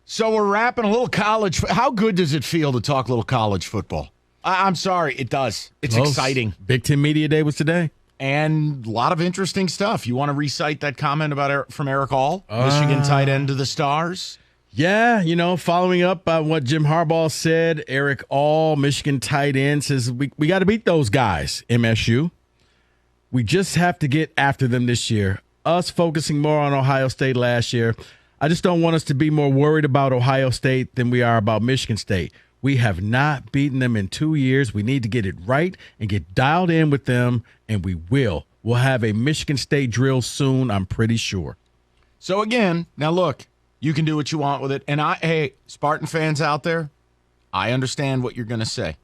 So we're wrapping a little college. How good does it feel to talk a little college football? I'm sorry, it does. It's exciting. Big Ten Media Day was today. And a lot of interesting stuff. You want to recite that comment from Eric All, Michigan tight end to the Stars? Yeah, following up on what Jim Harbaugh said, Eric All, Michigan tight end, says we got to beat those guys, MSU. We just have to get after them this year. Us focusing more on Ohio State last year. I just don't want us to be more worried about Ohio State than we are about Michigan State. We have not beaten them in 2 years. We need to get it right and get dialed in with them, and we will. We'll have a Michigan State drill soon, I'm pretty sure. So, again, now look, you can do what you want with it. And hey, Spartan fans out there, I understand what you're going to say.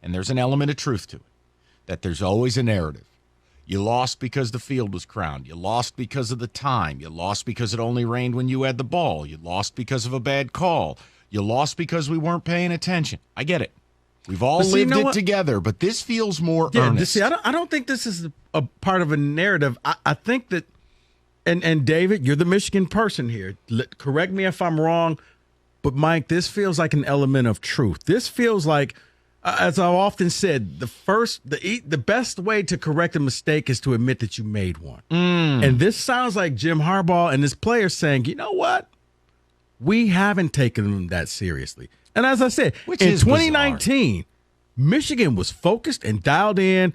And there's an element of truth to it, that there's always a narrative. You lost because the field was crowned. You lost because of the time. You lost because it only rained when you had the ball. You lost because of a bad call. You lost because we weren't paying attention. I get it. We've all lived it together, but this feels more earnest. I don't think this is a part of a narrative. I think that, and David, you're the Michigan person here. Correct me if I'm wrong, but Mike, this feels like an element of truth. This feels like, as I've often said, the best way to correct a mistake is to admit that you made one. And this sounds like Jim Harbaugh and his players saying, you know what? We haven't taken them that seriously. And as I said, in 2019, bizarre. Michigan was focused and dialed in.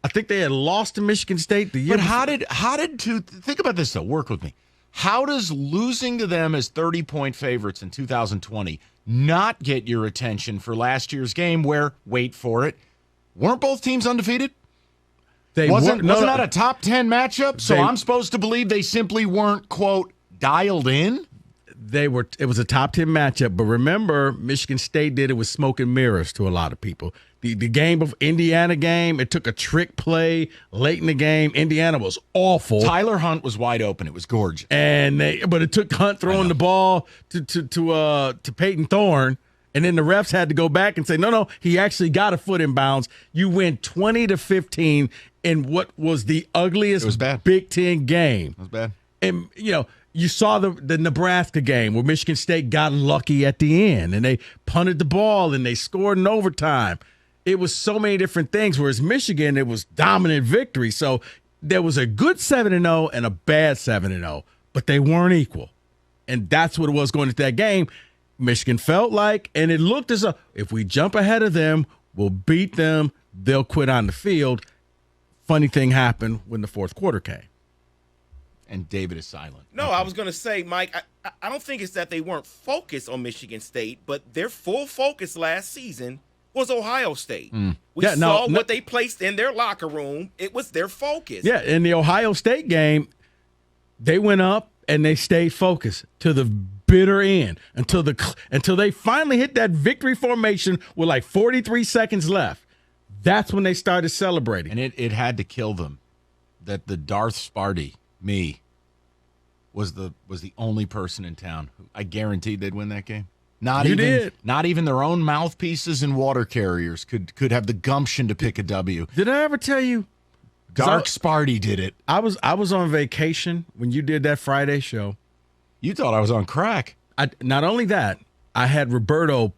I think they had lost to Michigan State the year before. Think about this, though. Work with me. How does losing to them as 30-point favorites in 2020 not get your attention for last year's game where, wait for it, weren't both teams undefeated? Wasn't that a top 10 matchup? So I'm supposed to believe they simply weren't, quote, dialed in? It was a top 10 matchup, but remember, Michigan State did it with smoke and mirrors to a lot of people. The game of Indiana game, it took a trick play late in the game. Indiana was awful. Tyler Hunt was wide open. It was gorgeous. But it took Hunt throwing the ball to Peyton Thorne, and then the refs had to go back and say, no, he actually got a foot in bounds. You win 20-15 in what was the ugliest Big Ten game. It was bad. And, you saw the Nebraska game where Michigan State got lucky at the end, and they punted the ball, and they scored in overtime. It was so many different things, whereas Michigan, it was dominant victory. So there was a good 7-0 and a bad 7-0, but they weren't equal. And that's what it was going into that game. Michigan felt like, and it looked as though if we jump ahead of them, we'll beat them, they'll quit on the field. Funny thing happened when the fourth quarter came. And David is silent. No, I was going to say, Mike, I don't think it's that they weren't focused on Michigan State, but their full focus last season was Ohio State. We saw what they placed in their locker room. It was their focus. Yeah, in the Ohio State game, they went up and they stayed focused to the bitter end until they finally hit that victory formation with like 43 seconds left. That's when they started celebrating. And it had to kill them that the Darth Sparty, me, was the only person in town who I guaranteed they'd win that game. Not even their own mouthpieces and water carriers could have the gumption to pick a W. Did I ever tell you? Dark Sparty did it. I was on vacation when you did that Friday show. You thought I was on crack. Not only that, I had Roberto.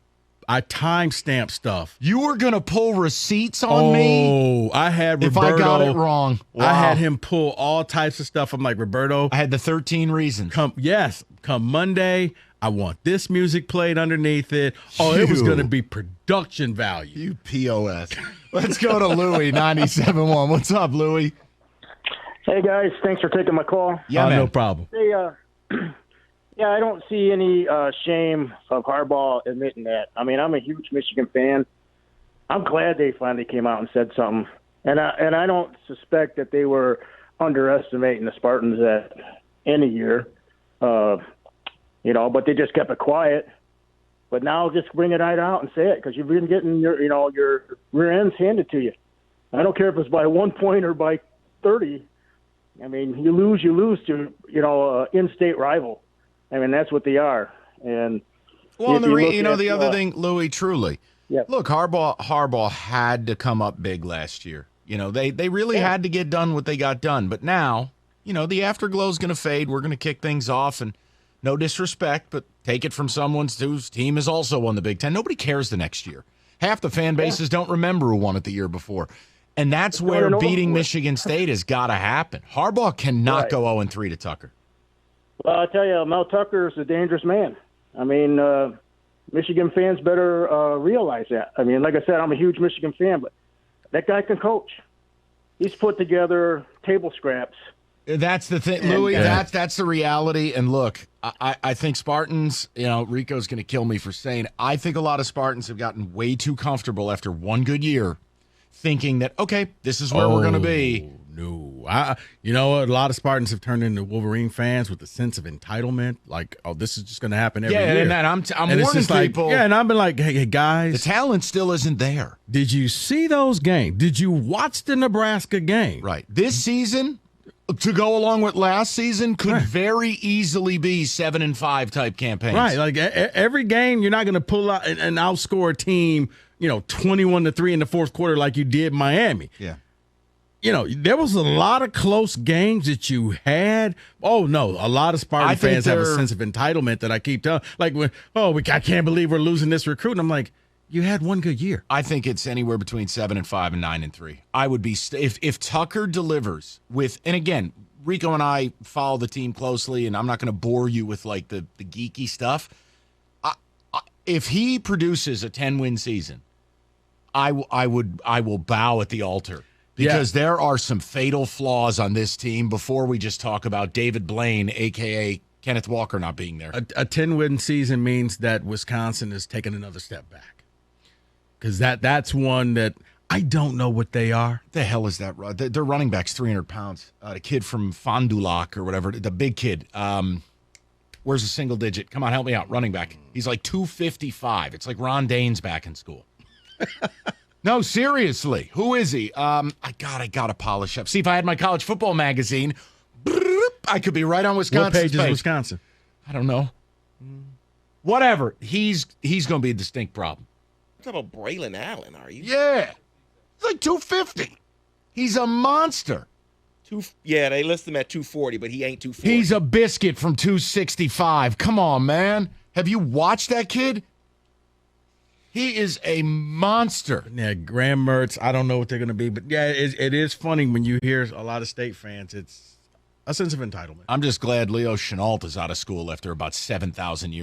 I timestamp stuff. You were going to pull receipts on me? Oh, I had Roberto. If I got it wrong. Wow. I had him pull all types of stuff. I'm like, Roberto. I had the 13 reasons. Come Monday, I want this music played underneath it. Oh, it was going to be production value. You POS. Let's go to Louie, 97.1. What's up, Louie? Hey, guys. Thanks for taking my call. Yeah, no problem. Hey, yeah, I don't see any shame of Harbaugh admitting that. I mean, I'm a huge Michigan fan. I'm glad they finally came out and said something. And I don't suspect that they were underestimating the Spartans at any year, but they just kept it quiet. But now just bring it right out and say it, because you've been getting your rear ends handed to you. I don't care if it's by 1 point or by 30. I mean, you lose to in-state rival. I mean, that's what they are. And the other thing, Louis, truly, yeah. Look, Harbaugh had to come up big last year. They really had to get done what they got done. But now, the afterglow is going to fade. We're going to kick things off, and No disrespect, but take it from someone whose team has also won the Big Ten. Nobody cares the next year. Half the fan bases don't remember who won it the year before. And that's where beating Michigan State has got to happen. Harbaugh cannot go 0-3 to Tucker. Well, I tell you, Mel Tucker is a dangerous man. I mean, Michigan fans better realize that. I mean, like I said, I'm a huge Michigan fan, but that guy can coach. He's put together table scraps. That's the thing, Louis. That's the reality. And look, I think Spartans, Rico's going to kill me for saying, I think a lot of Spartans have gotten way too comfortable after one good year, thinking that, okay, this is where we're going to be. No. A lot of Spartans have turned into Wolverine fans with a sense of entitlement. Like, oh, this is just going to happen every year. And I'm warning people. And I've been like, hey, guys. The talent still isn't there. Did you see those games? Did you watch the Nebraska game? Right. This season, to go along with last season, could very easily be 7-5 type campaigns. Right. Like, every game, you're not going to pull out and outscore a team, 21-3 in the fourth quarter like you did Miami. Yeah. There was a lot of close games that you had. Oh, no, a lot of Spartan fans have a sense of entitlement that I keep telling. Like, I can't believe we're losing this recruit. And I'm like, you had one good year. I think it's anywhere between 7-5 and 9-3. I would be if Tucker delivers with, and again, Rico and I follow the team closely, and I'm not going to bore you with like the geeky stuff. If he produces a 10-win season, I will bow at the altar. Because there are some fatal flaws on this team before we just talk about David Blaine, a.k.a. Kenneth Walker, not being there. A 10-win season means that Wisconsin is taking another step back. Because that's one that I don't know what they are. The hell is that? Their running back's 300 pounds. The kid from Fond du Lac or whatever, the big kid. Where's a single digit? Come on, help me out. Running back. He's like 255. It's like Ron Dane's back in school. No, seriously. Who is he? I gotta polish up. See, if I had my college football magazine, I could be right on Wisconsin. What page is Wisconsin? I don't know. Whatever. He's going to be a distinct problem. You're talking about Braylon Allen, are you? Yeah. He's like 250. He's a monster. They list him at 240, but he ain't 240. He's a biscuit from 265. Come on, man. Have you watched that kid? He is a monster. Yeah, Graham Mertz, I don't know what they're going to be. But, yeah, it is funny when you hear a lot of State fans. It's a sense of entitlement. I'm just glad Leo Chenault is out of school after about 7,000 years.